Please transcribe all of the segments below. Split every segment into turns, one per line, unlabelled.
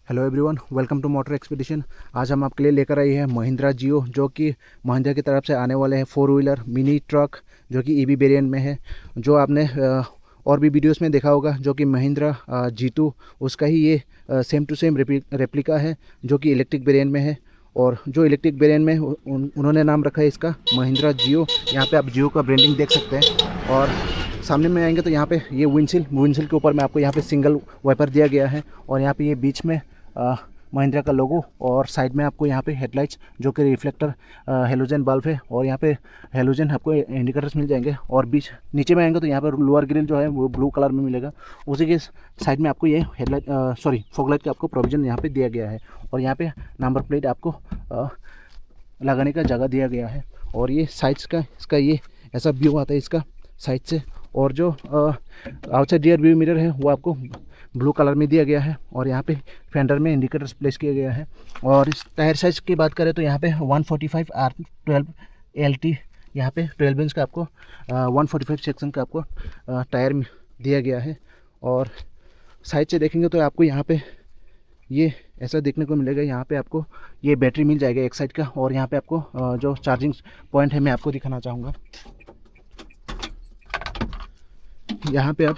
Hello everyone, welcome to Motor Expedition. आज हम आपके लिए लेकर आए हैं महिंद्रा जियो, जो कि महिंद्रा की तरफ से आने वाले हैं 4 व्हीलर मिनी ट्रक, जो कि ईवी वेरिएंट में है। जो आपने और भी वीडियोस में देखा होगा, जो कि महिंद्रा जीतू, उसका ही ये सेम टू सेम रेप्लिका है, जो कि इलेक्ट्रिक वेरिएंट में है। और जो इलेक्ट्रिक वेरिएंट में उन्होंने नाम रखा है इसका महिंद्रा जियो। यहाँ पे आप जियो का ब्रांडिंग देख सकते हैं। और सामने में आएंगे तो यहाँ पे ये विंडशील्ड के ऊपर में आपको यहाँ पे सिंगल वाइपर दिया गया है। और यहाँ पे ये बीच में महिंद्रा का लोगो, और साइड में आपको यहाँ पे हेडलाइट्स, जो कि रिफ्लेक्टर हेलोजन बल्ब है। और यहाँ पे हेलोजन आपको इंडिकेटर्स मिल जाएंगे। और बीच नीचे में आएंगे तो यहाँ पर लोअर ग्रिल जो है वो ब्लू कलर में मिलेगा। उसी के साइड में आपको ये हेडलाइट फॉगलाइट का आपको प्रोविजन यहाँ पे दिया गया है। और यहाँ पे नंबर प्लेट आपको लगाने का जगह दिया गया है। और ये साइड्स का इसका ये ऐसा व्यू आता है इसका साइड से। और जो आउटसाइड रियर व्यू मिरर है वो आपको ब्लू कलर में दिया गया है। और यहाँ पे फेंडर में इंडिकेटर्स प्लेस किया गया है। और इस टायर साइज की बात करें तो यहाँ पे 145 R12 LT, यहाँ पे 12 इंच का आपको 145 सेक्शन का आपको टायर दिया गया है। और साइड से देखेंगे तो आपको यहाँ पे ये ऐसा देखने को मिलेगा। यहाँ पे आपको ये बैटरी मिल जाएगा एक साइड का। और यहाँ पे आपको जो चार्जिंग पॉइंट है मैं आपको दिखाना चाहूँगा। यहाँ पे आप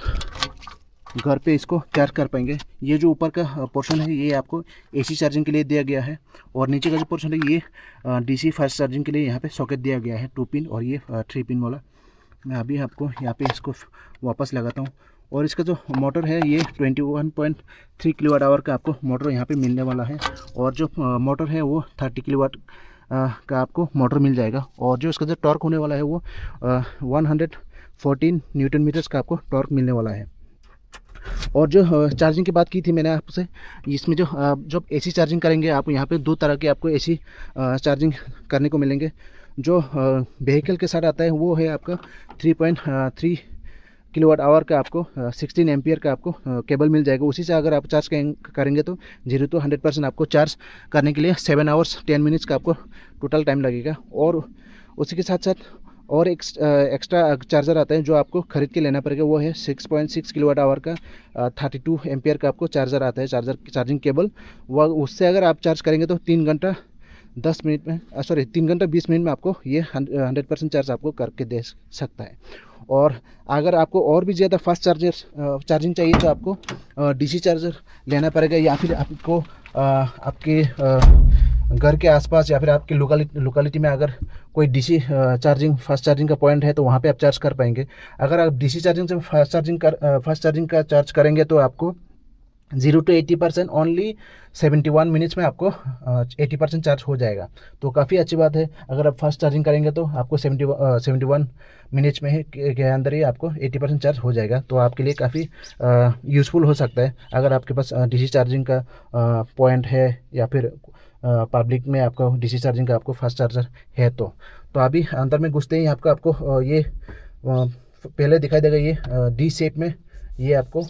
घर पे इसको चार्ज कर पाएंगे। ये जो ऊपर का पोर्शन है ये आपको एसी चार्जिंग के लिए दिया गया है। और नीचे का जो पोर्शन है ये डीसी फास्ट चार्जिंग के लिए यहाँ पे सॉकेट दिया गया है 2 पिन और ये 3 पिन वाला। मैं अभी आपको यहाँ पे इसको वापस लगाता हूँ। और इसका जो मोटर है ये 21.3 किलोवाट आवर का आपको मोटर यहाँ पे मिलने वाला है। और जो मोटर है वो 30 किलोवाट का आपको मोटर मिल जाएगा। और जो इसका जो टॉर्क होने वाला है वो 114 न्यूटन मीटर्स का आपको टॉर्क मिलने वाला है। और जो चार्जिंग की बात की थी मैंने आपसे, इसमें जब एसी चार्जिंग करेंगे आप, यहाँ पे 2 तरह के आपको एसी चार्जिंग करने को मिलेंगे। जो व्हीकल के साथ आता है वो है आपका 3.3 किलोवाट आवर का आपको 16 एम्पियर का आपको केबल मिल जाएगा। उसी से अगर आप चार्ज करेंगे तो 0 to 100% आपको चार्ज करने के लिए 7 आवर्स 10 मिनट्स का आपको टोटल टाइम लगेगा। और उसी के साथ साथ और एक एक्स्ट्रा चार्जर आता है जो आपको ख़रीद के लेना पड़ेगा। वो है 6.6 किलोवाट आवर का 32 एम्पियर का आपको चार्जर आता है, चार्जिंग केबल। वह उससे अगर आप चार्ज करेंगे तो 3 घंटा 10 मिनट में 3 घंटा 20 मिनट में आपको ये 100% चार्ज आपको करके दे सकता है। और अगर आपको और भी ज़्यादा फास्ट चार्जिंग चाहिए तो आपको डीसी चार्जर लेना पड़ेगा। या फिर आपको आपके घर के आसपास या फिर आपकी लोकेलिटी में अगर कोई डीसी फास्ट चार्जिंग का पॉइंट है तो वहाँ पे आप चार्ज कर पाएंगे। अगर आप डीसी चार्जिंग से फास्ट चार्जिंग का चार्ज करेंगे तो आपको 0 to 80% ओनली 71 मिनट्स में आपको 80% चार्ज हो जाएगा। तो काफ़ी अच्छी बात है। अगर आप फास्ट चार्जिंग करेंगे तो आपको 71 मिनट्स में ही के अंदर ही आपको 80% चार्ज हो जाएगा। तो आपके लिए काफ़ी यूज़फुल हो सकता है अगर आपके पास डीसी चार्जिंग का पॉइंट है या फिर पब्लिक में आपका डीसी चार्जिंग का आपको फास्ट चार्जर है। तो अभी अंदर में घुसते ही आपको ये पहले दिखाई देगा ये डी शेप में ये आपको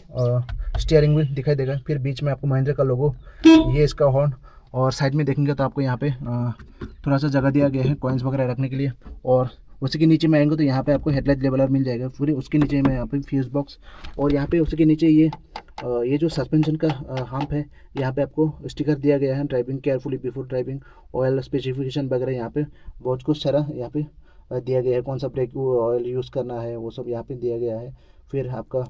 स्टीयरिंग व्हील दिखाई देगा। फिर बीच में आपको महिंद्रा का लोगो, ये इसका हॉर्न। और साइड में देखेंगे तो आपको यहाँ पे थोड़ा सा जगह दिया गया है कॉइन्स वगैरह रखने के लिए। और उसी के नीचे में आएंगे तो यहाँ पे आपको हेडलाइट लेवलर मिल जाएगा। फिर उसके नीचे में यहाँ पे फ्यूज़ बॉक्स। और यहाँ पे उसी के नीचे ये जो सस्पेंशन का हम्प है, यहाँ पे आपको स्टिकर दिया गया है driving carefully before driving, oil specification वगैरह यहाँ पे बहुत कुछ सारा यहाँ पे दिया गया है। कौन सा ब्रेक ऑयल यूज़ करना है वो सब यहाँ पे दिया गया है। फिर आपका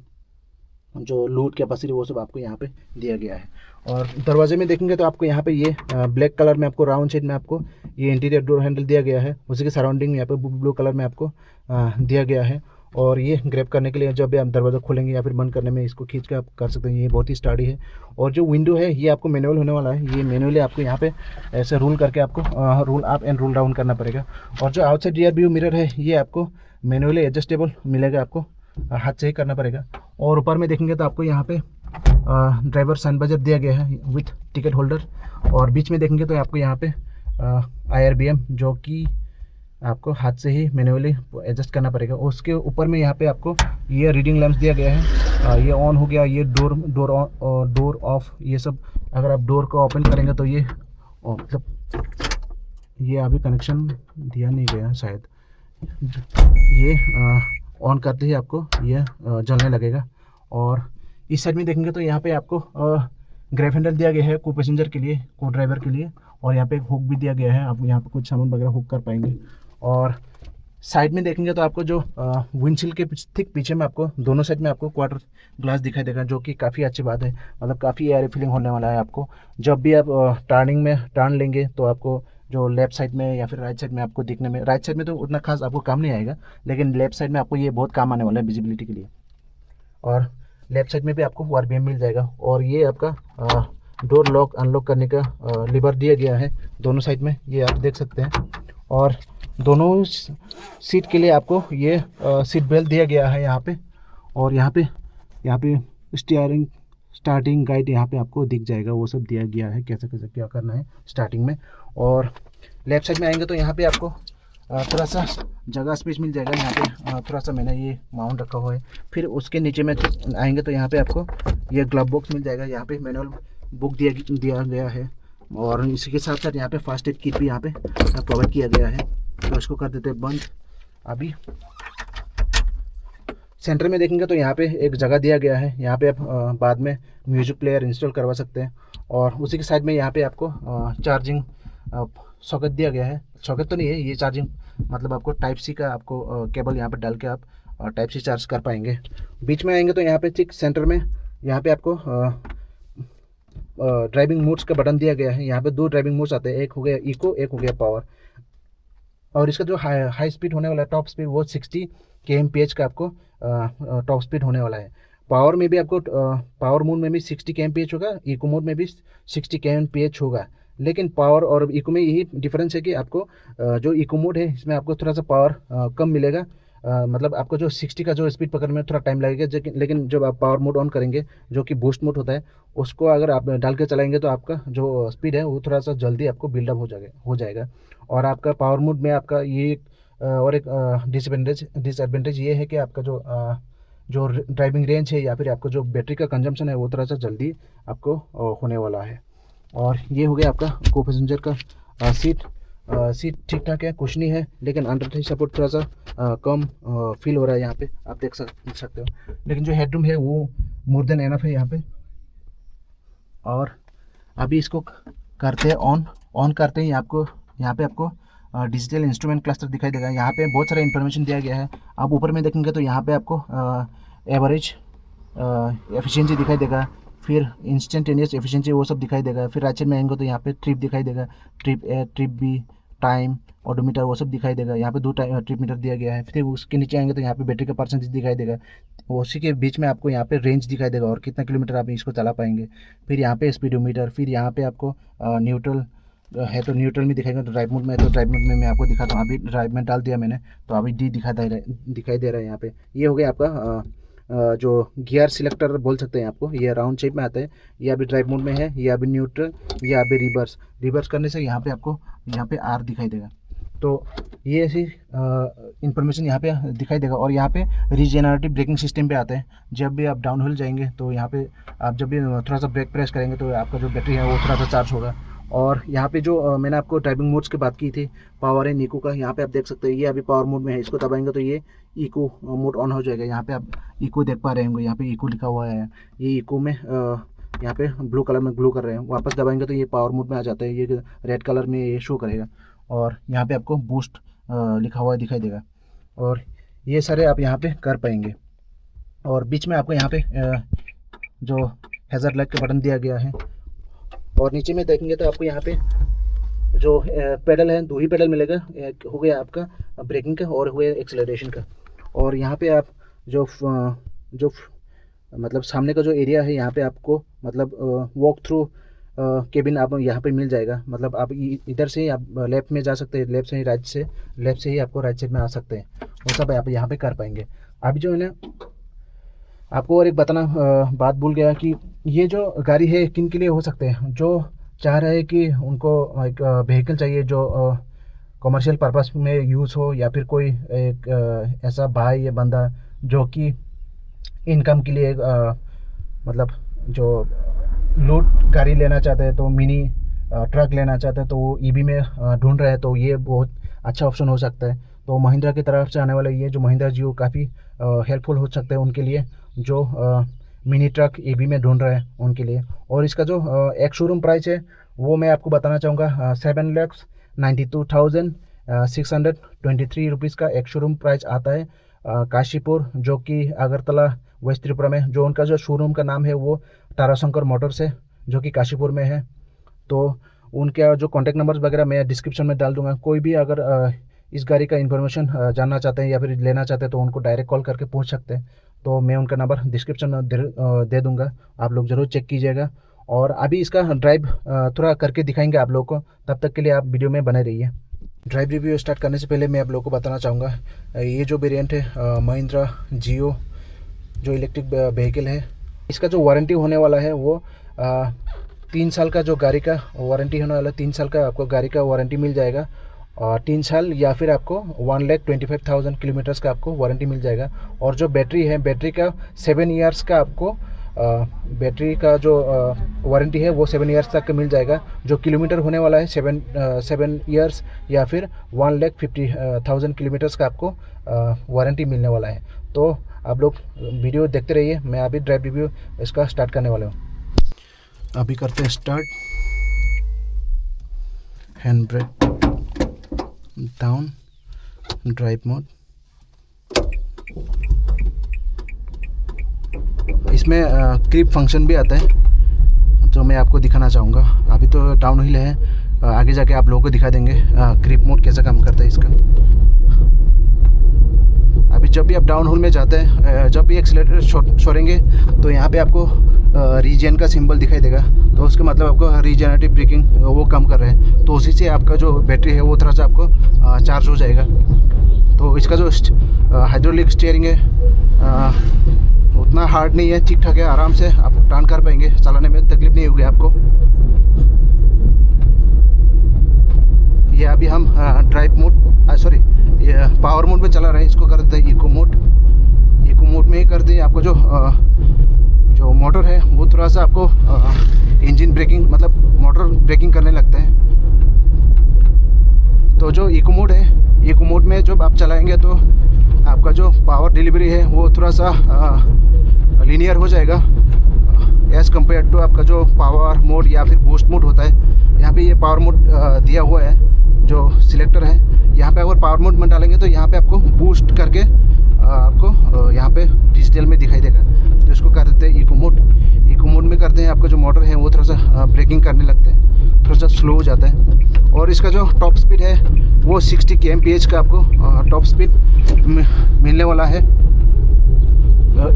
जो लोड कैपेसिटी वो सब आपको यहाँ पे दिया गया है। और दरवाजे में देखेंगे तो आपको यहाँ पे ये ब्लैक कलर में आपको राउंड शेड में आपको ये इंटीरियर डोर हैंडल दिया गया है। उसी के सराउंडिंग में यहाँ पे ब्लू कलर में आपको दिया गया है। और ये ग्रैब करने के लिए जब भी आप दरवाज़ा खोलेंगे या फिर बंद करने में इसको खींच के आप कर सकते हैं। ये बहुत ही स्टडी है। और जो विंडो है ये आपको मैनुअल होने वाला है। ये मैनुअली आपको यहाँ पे ऐसे रूल करके आपको rule up and rule down करना पड़ेगा। और जो आउटसाइड रियर व्यू मिरर है ये आपको मैनुअली एडजस्टेबल मिलेगा, आपको हाथ से ही करना पड़ेगा। और ऊपर में देखेंगे तो आपको यहाँ पे ड्राइवर सनबाइजर दिया गया है विथ टिकट होल्डर। और बीच में देखेंगे तो आपको यहाँ पे IRBM जो कि आपको हाथ से ही मैनुअली एडजस्ट करना पड़ेगा। उसके ऊपर में यहाँ पे आपको ये रीडिंग लैंप्स दिया गया है। ये ऑन हो गया, ये डोर ऑफ, ये सब अगर आप डोर को ओपन करेंगे तो ये मतलब ये अभी कनेक्शन दिया नहीं गया शायद, ये ऑन करते ही आपको ये जलने लगेगा। और इस साइड में देखेंगे तो यहाँ पे आपको ग्रैब हैंडल दिया गया है को पैसेंजर के लिए, को ड्राइवर के लिए, और यहाँ पे एक हुक भी दिया गया है, आप यहाँ पे कुछ सामान वगैरह हुक कर पाएंगे। और साइड में देखेंगे तो आपको जो विंडशील्ड के ठीक पीछे में आपको दोनों साइड में आपको क्वार्टर ग्लास दिखाई देगा, जो कि काफ़ी अच्छी बात है, मतलब काफ़ी एयर फीलिंग होने वाला है आपको। जब भी आप टर्निंग में टर्न लेंगे तो आपको जो लेफ्ट साइड में या फिर राइट साइड में आपको दिखने में, राइट साइड में तो उतना खास आपको काम नहीं आएगा, लेकिन लेफ्ट साइड में आपको ये बहुत काम आने वाला है विजिबिलिटी के लिए। और लेफ्ट साइड में भी आपको आरपीएम मिल जाएगा। और ये आपका डोर लॉक अनलॉक करने का लीवर दिया गया है दोनों साइड में, ये आप देख सकते हैं। और दोनों सीट के लिए आपको ये सीट बेल्ट दिया गया है यहाँ पे। और यहाँ पे स्टीयरिंग स्टार्टिंग गाइड यहाँ पे आपको दिख जाएगा, वो सब दिया गया है कैसे कैसे क्या करना है स्टार्टिंग में। और लेफ्ट साइड में आएंगे तो यहाँ पे आपको थोड़ा सा जगह स्पेस मिल जाएगा, यहाँ पे थोड़ा सा मैंने ये माउंट रखा हुआ है। फिर उसके नीचे में आएंगे तो यहाँ पे आपको ये ग्लव बॉक्स मिल जाएगा, यहाँ पे मैनुअल बुक दिया गया है। और इसी के साथ साथ यहाँ पे फर्स्ट एड किट भी यहाँ पे प्रोवाइड किया गया है। तो इसको कर देते हैं बंद। अभी सेंटर में देखेंगे तो यहाँ पे एक जगह दिया गया है, यहाँ पे आप बाद में म्यूजिक प्लेयर इंस्टॉल करवा सकते हैं। और उसी के साइड में यहाँ पे आपको चार्जिंग सॉकेट दिया गया है, सॉकेट तो नहीं है ये चार्जिंग, मतलब आपको टाइप सी का आपको केबल यहाँ पे डाल के आप टाइप सी चार्ज कर पाएंगे। बीच में आएंगे तो यहाँ पे ठीक सेंटर में यहाँ पे आपको ड्राइविंग मोड्स का बटन दिया गया है। यहाँ पे 2 ड्राइविंग मोड्स आते हैं, एक हो गया इको, एक हो गया पावर। और इसका जो हाई स्पीड होने वाला है, टॉप स्पीड, वो 60 kmph का आपको टॉप स्पीड होने वाला है। पावर में भी आपको पावर मोड में भी 60 kmph होगा, इको मोड में भी 60 kmph होगा। लेकिन पावर और इको में यही डिफरेंस है कि आपको जो इको मोड है इसमें आपको थोड़ा सा पावर कम मिलेगा, मतलब आपको जो 60 का जो स्पीड पकड़ने में थोड़ा टाइम लगेगा। लेकिन जब आप पावर मोड ऑन करेंगे, जो कि बूस्ट मोड होता है, उसको अगर आप डाल के चलाएंगे तो आपका जो स्पीड है वो थोड़ा सा जल्दी आपको बिल्डअप हो जाएगा। और आपका पावर मोड में आपका ये और एक डिसएडवांटेज ये है कि आपका जो ड्राइविंग रेंज है या फिर आपका जो बैटरी का कंजम्पशन है वो थोड़ा सा जल्दी आपको होने वाला है। और ये हो गया आपका को पैसेंजर का सीट ठीक ठाक है, कुशनी है, लेकिन अंडर सपोर्ट थोड़ा सा कम फील हो रहा है, यहाँ पे आप देख सकते हो। लेकिन जो हेडरूम है वो मोर देन एनफ है यहाँ पे। और अभी इसको करते हैं ऑन करते हैं, यहाँ पे आपको डिजिटल इंस्ट्रूमेंट क्लस्टर दिखाई देगा। यहाँ पे बहुत सारा इन्फॉर्मेशन दिया गया है। आप ऊपर में देखेंगे तो यहाँ पे आपको एवरेज एफिशिएंसी दिखाई देगा, फिर इंस्टेंटेनियस एफिशिएंसी वो सब दिखाई देगा। फिर राइट साइड में आएंगे तो यहाँ पे ट्रिप दिखाई देगा, trip A, trip B, time, odometer वो सब दिखाई देगा। यहाँ पे 2 ट्रिप मीटर दिया गया है। फिर उसके नीचे आएंगे तो यहाँ पे बैटरी का परसेंटेज दिखाई देगा, उसी के बीच में आपको यहाँ पे रेंज दिखाई देगा और कितना किलोमीटर आप इसको चला पाएंगे। फिर यहाँ पे स्पीडोमीटर, फिर यहाँ पे आपको न्यूट्रल है तो न्यूट्रल में दिखाएगा। तो ड्राइव मोड में है तो ड्राइव मोड में मैं आपको दिखाता हूँ। अभी ड्राइव में डाल दिया मैंने, तो अभी डी दिखाई दे रहा है यहाँ पे। ये हो गया आपका जो गियर सिलेक्टर बोल सकते हैं आपको, ये राउंड शेप में आता है। ये अभी ड्राइव मोड में है, ये अभी न्यूट्रल, ये अभी रिवर्स करने से यहाँ पे आपको यहाँ पे आर दिखाई देगा। तो ये ऐसी इंफॉर्मेशन यहाँ पे दिखाई देगा। और यहाँ पे रीजेनरेटिव ब्रेकिंग सिस्टम पे आता है। जब भी आप डाउन हिल जाएंगे तो यहाँ पे आप जब भी थोड़ा सा ब्रेक प्रेस करेंगे तो आपका जो बैटरी है वो थोड़ा सा चार्ज होगा। और यहाँ पे जो मैंने आपको ड्राइविंग मोड्स की बात की थी, पावर एंड इको का, यहाँ पे आप देख सकते हैं ये अभी पावर मोड में है। इसको दबाएंगे तो ये इको मोड ऑन हो जाएगा। यहाँ पे आप इको देख पा रहे होंगे, यहाँ पे इको लिखा हुआ है। ये इको में यहाँ पे ब्लू कलर में ग्लो कर रहे हैं। वापस दबाएंगे तो ये पावर मोड में आ जाता है, ये रेड कलर में ये शो करेगा। और यहाँ पे आपको बूस्ट लिखा हुआ दिखाई देगा। और ये सारे आप यहाँ पे कर पाएंगे। और बीच में आपको यहाँ पे जो हैज़र्ड लाइट का बटन दिया गया है। और नीचे में देखेंगे तो आपको यहाँ पे जो पेडल है, 2 ही पेडल मिलेगा। एक हो गया आपका ब्रेकिंग का और हो गया एक्सेलरेशन का। और यहाँ पे आप जो मतलब सामने का जो एरिया है, यहाँ पे आपको मतलब वॉक थ्रू केबिन आप यहाँ पे मिल जाएगा। मतलब आप इधर से ही आप लेफ्ट में जा सकते हैं, लेफ्ट से ही आपको राइट साइड में आ सकते हैं। वो सब आप यहाँ पे कर पाएंगे। अभी जो है ना, आपको और एक बात भूल गया कि ये जो गाड़ी है किन के लिए हो सकते हैं। जो चाह रहे हैं कि उनको एक व्हीकल चाहिए जो कमर्शियल पर्पस में यूज़ हो, या फिर कोई एक ऐसा भाई या बंदा जो कि इनकम के लिए मतलब जो लोड गाड़ी लेना चाहते हैं, तो मिनी ट्रक लेना चाहते हैं, तो वो ईवी में ढूंढ रहे हैं, तो ये बहुत अच्छा ऑप्शन हो सकता है। तो महिंद्रा की तरफ से आने वाला ये जो महिंद्रा जियो काफ़ी हेल्पफुल हो सकता है उनके लिए, जो मिनी ट्रक EV में ढूंढ रहे हैं उनके लिए। और इसका जो एक शोरूम प्राइस है वो मैं आपको बताना चाहूँगा 7,92,623 रुपीज़ का एक शोरूम प्राइस आता है। काशीपुर जो कि अगरतला वेस्ट त्रिपुरा में, जो उनका जो शोरूम का नाम है वो ताराशंकर मोटर्स है जो कि काशीपुर में है। तो उनके जो कॉन्टैक्ट नंबर्स वगैरह मैं डिस्क्रिप्शन में डाल दूंगा। कोई भी अगर इस गाड़ी का इन्फॉर्मेशन जानना चाहते हैं या फिर लेना चाहते हैं तो उनको डायरेक्ट कॉल करके पूछ सकते हैं। तो मैं उनका नंबर डिस्क्रिप्शन में दे दूंगा, आप लोग ज़रूर चेक कीजिएगा। और अभी इसका ड्राइव थोड़ा करके दिखाएंगे आप लोगों को, तब तक के लिए आप वीडियो में बने रहिए। ड्राइव रिव्यू स्टार्ट करने से पहले मैं आप लोगों को बताना चाहूँगा, ये जो वेरिएंट है महिंद्रा जियो जो इलेक्ट्रिक व्हीकल है, इसका जो वारंटी होने वाला है वो 3 साल का जो गाड़ी का वारंटी होने वाला है। 3 साल का आपको गाड़ी का वारंटी मिल जाएगा, और 3 साल या फिर आपको 1,25,000 किलोमीटर्स का आपको वारंटी मिल जाएगा। और जो बैटरी है, बैटरी का 7 ईयर्स का आपको बैटरी का जो वारंटी है वो 7 ईयर्स तक का मिल जाएगा। जो किलोमीटर होने वाला है 7 ईयर्स या फिर 1,50,000 किलोमीटर्स का आपको वारंटी मिलने वाला है। तो आप लोग वीडियो देखते रहिए, मैं अभी ड्राइव रिव्यू इसका स्टार्ट करने वाला हूँ। अभी करते हैं start. Hand brake down, drive mode. इसमें क्रीप फंक्शन भी आता है जो मैं आपको दिखाना चाहूँगा। अभी तो डाउन हिल है, आगे जाके आप लोगों को दिखा देंगे क्रीप मोड कैसा काम करता है इसका। अभी जब भी आप डाउन हिल में जाते हैं, जब भी एक्सीलरेटर छोड़ेंगे तो यहाँ पे आपको रीजन का सिंबल दिखाई देगा, तो उसके मतलब आपको रीजनरेटिव ब्रेकिंग वो कम कर रहे हैं। तो उसी से आपका जो बैटरी है वो थोड़ा सा आपको चार्ज हो जाएगा। तो इसका जो हाइड्रोलिक स्टीयरिंग है उतना हार्ड नहीं है, ठीक ठाक है, आराम से आप टर्न कर पाएंगे, चलाने में तकलीफ नहीं होगी आपको। ये अभी हम ड्राइव मोड सॉरी ये पावर मोड में चला रहे हैं। इसको कर देते हैं इको मोड। इको मोड में ही कर दें, आपको जो मोटर है वो थोड़ा सा आपको इंजन ब्रेकिंग मतलब मोटर ब्रेकिंग करने लगता है। तो जो इको मोड है, इको मोड में जब आप चलाएंगे तो आपका जो पावर डिलीवरी है वो थोड़ा सा लीनियर हो जाएगा एज़ कम्पेयर टू आपका जो पावर मोड या फिर बूस्ट मोड होता है। यहाँ पे ये पावर मोड दिया हुआ है जो सिलेक्टर है। यहाँ पे अगर पावर मोड में डालेंगे तो यहाँ पे आपको बूस्ट करके आपको यहाँ पे डिजिटल में दिखाई देगा। तो इसको कर देते हैं इको मोड। इको मोड में करते हैं, आपका जो मोटर है वो थोड़ा सा ब्रेकिंग करने लगता है, थोड़ा सा स्लो हो जाता है। और इसका जो टॉप स्पीड है वो 60 kmph का आपको टॉप स्पीड मिलने वाला है।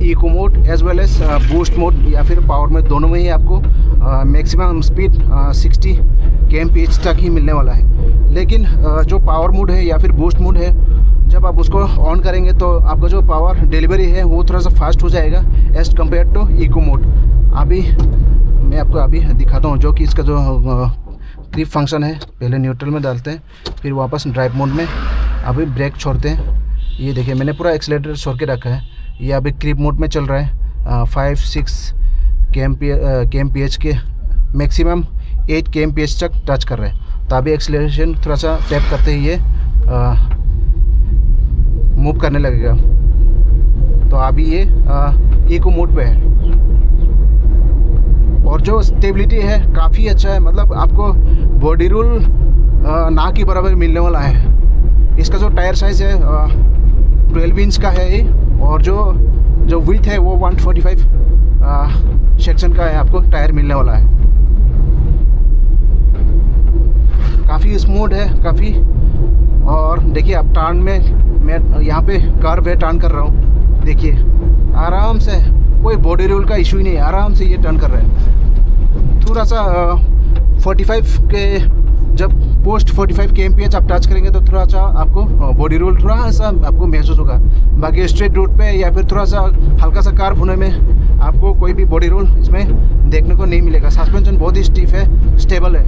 Eco mode as well as boost mode या फिर पावर में, दोनों में ही आपको मैक्सिमम स्पीड 60 kmph तक ही मिलने वाला है। लेकिन जो पावर मोड है या फिर बूस्ट मोड है, जब आप उसको ऑन करेंगे तो आपका जो पावर डिलीवरी है वो थोड़ा सा फास्ट हो जाएगा as compare to eco mode. अभी मैं आपको अभी दिखाता हूँ जो कि इसका जो क्रीप फंक्शन है। पहले न्यूट्रल में डालते हैं, फिर वापस ड्राइव मोड में। अभी ब्रेक छोड़ते हैं। ये देखिए मैंने पूरा एक्सीलरेटर छोड़ के रखा है। ये अभी क्रीप मोड में चल रहा है। 5-6 kmph के मैक्सिमम 8 kmph तक टच कर रहा है। तो अभी एक्सीलरेशन थोड़ा सा टैप करते ही ये मूव करने लगेगा। तो अभी ये इको मोड पे है। और जो स्टेबिलिटी है काफ़ी अच्छा है, मतलब आपको बॉडी रोल ना के बराबर मिलने वाला है। इसका जो टायर साइज़ है 12 इंच का है ये, और जो विड्थ है वो 145 सेक्शन का है, आपको टायर मिलने वाला है। काफ़ी स्मूथ है काफ़ी। और देखिए आप टर्न में, मैं यहाँ पे कर्व है टर्न कर रहा हूँ, देखिए आराम से, कोई बॉडी रोल का इशू ही नहीं है, आराम से ये टर्न कर रहा है। थोड़ा सा 45 के जब पोस्ट 45 kmph आप टच करेंगे तो थोड़ा सा आपको बॉडी रोल थोड़ा सा आपको महसूस होगा। बाकी स्ट्रेट रूट पे या फिर थोड़ा सा हल्का सा कार्व होने में आपको कोई भी बॉडी रोल इसमें देखने को नहीं मिलेगा। सस्पेंशन बहुत ही स्टीफ है, स्टेबल है।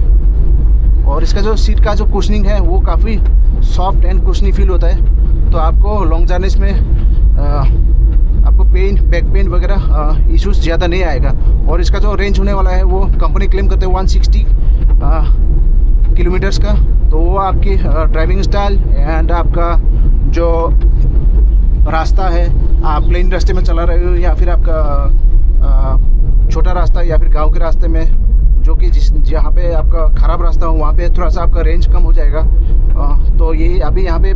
और इसका जो सीट का जो कुशनिंग है वो काफ़ी सॉफ्ट एंड कुशनी फील होता है। तो आपको लॉन्ग जर्नीस में आपको पेन, बैक पेन वगैरह इश्यूज ज़्यादा नहीं आएगा। और इसका जो रेंज होने वाला है वो कंपनी क्लेम करते हैं 160 किलोमीटर्स का। तो वो आपकी ड्राइविंग स्टाइल एंड आपका जो रास्ता है, आप प्लेन रास्ते में चला रहे हो या फिर आपका छोटा रास्ता या फिर गांव के रास्ते में, जो कि जहाँ पे आपका ख़राब रास्ता हो वहाँ पे थोड़ा सा आपका रेंज कम हो जाएगा। तो ये अभी यहाँ पे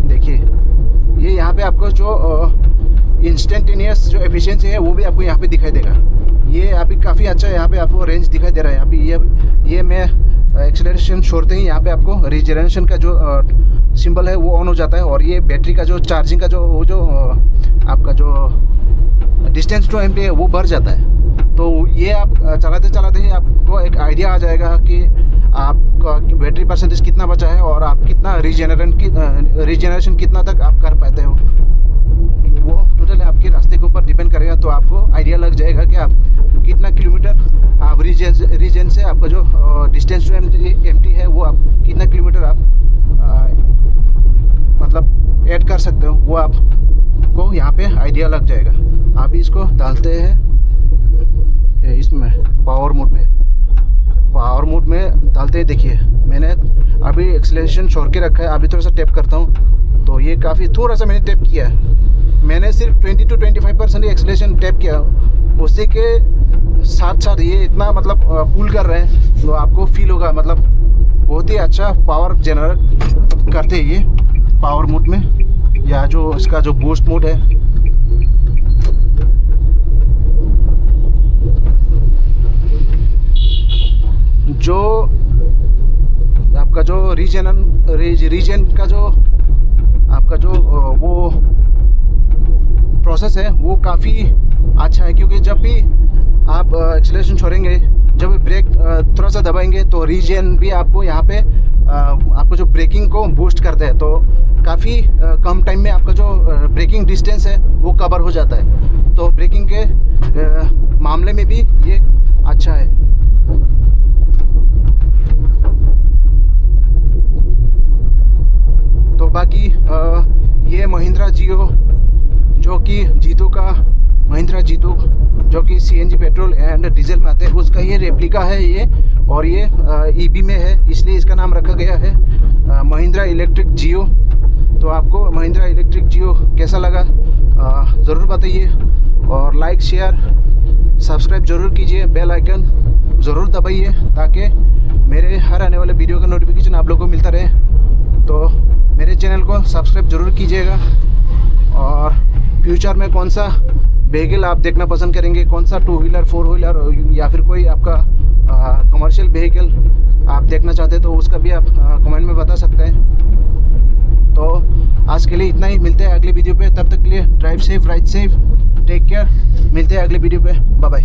देखिए, ये यहाँ पे आपको जो इंस्टेंटेनियस जो एफिशिएंसी है वो भी आपको यहाँ पे दिखाई देगा। ये अभी काफ़ी अच्छा यहाँ पे आपको रेंज दिखाई दे रहा है। अभी ये मैं एक्सेलरेशन छोड़ते ही यहाँ पे आपको रीजनरेशन का जो सिंबल है वो ऑन हो जाता है, और ये बैटरी का जो चार्जिंग का जो आपका जो डिस्टेंस टू एमपी है वो बढ़ जाता है। तो ये आप चलाते चलाते ही आपको एक आइडिया आ जाएगा कि आपका बैटरी परसेंटेज कितना बचा है और आप कितना रीजनरेशन कितना तक आप कर पाते हो। वो टोटल आपके रास्ते के ऊपर डिपेंड करेगा। तो आपको आइडिया लग जाएगा कि आप कितना किलोमीटर आप रीजन से आपका जो डिस्टेंस टू एमटी है वो आप कितना किलोमीटर आप मतलब ऐड कर सकते हो, वो आपको यहाँ पे आइडिया लग जाएगा। आप इसको डालते हैं इसमें पावर मोड में डालते हैं। देखिए मैंने अभी एक्सेलरेशन छोड़ के रखा है, अभी थोड़ा सा टैप करता हूँ तो ये काफ़ी थोड़ा सा मैंने टैप किया है। मैंने सिर्फ 20 to 25% एक्सेलरेशन टैप किया, उसी के साथ साथ ये इतना मतलब पुल कर रहे हैं तो आपको फील होगा मतलब बहुत ही अच्छा पावर जनरेट करते हैं ये पावर मोड में, या जो इसका जो बूस्ट मोड है। जो आपका जो रीजन का जो आपका जो वो प्रोसेस है वो काफ़ी अच्छा है, क्योंकि जब भी आप एक्सेलरेशन छोड़ेंगे, जब ब्रेक थोड़ा सा दबाएंगे तो रीजन भी आपको यहाँ पे आपको जो ब्रेकिंग को बूस्ट करता है, तो काफ़ी कम टाइम में आपका जो ब्रेकिंग डिस्टेंस है वो कवर हो जाता है। तो ब्रेकिंग के मामले में भी ये अच्छा है। तो बाकी ये महिंद्रा जियो जो कि महिंद्रा जीतो जो कि सीएनजी पेट्रोल एंड डीजल में आते हैं, उसका ये रेप्लिका है ये, और ये ईबी में है, इसलिए इसका नाम रखा गया है महिंद्रा इलेक्ट्रिक जियो। तो आपको महिंद्रा इलेक्ट्रिक जियो कैसा लगा ज़रूर बताइए, और लाइक शेयर सब्सक्राइब ज़रूर कीजिए, बेल आइकन ज़रूर दबाइए ताकि मेरे हर आने वाले वीडियो का नोटिफिकेशन आप लोगों को मिलता रहे। तो मेरे चैनल को सब्सक्राइब ज़रूर कीजिएगा, और फ्यूचर में कौन सा व्हीकल आप देखना पसंद करेंगे, कौन सा 2 व्हीलर 4 व्हीलर या फिर कोई आपका कमर्शियल व्हीकल आप देखना चाहते हैं तो उसका भी आप कमेंट में बता सकते हैं। तो आज के लिए इतना ही, मिलते हैं अगले वीडियो पे। तब तक के लिए drive safe, ride safe, take care. मिलते हैं अगले वीडियो पे, बाय बाय।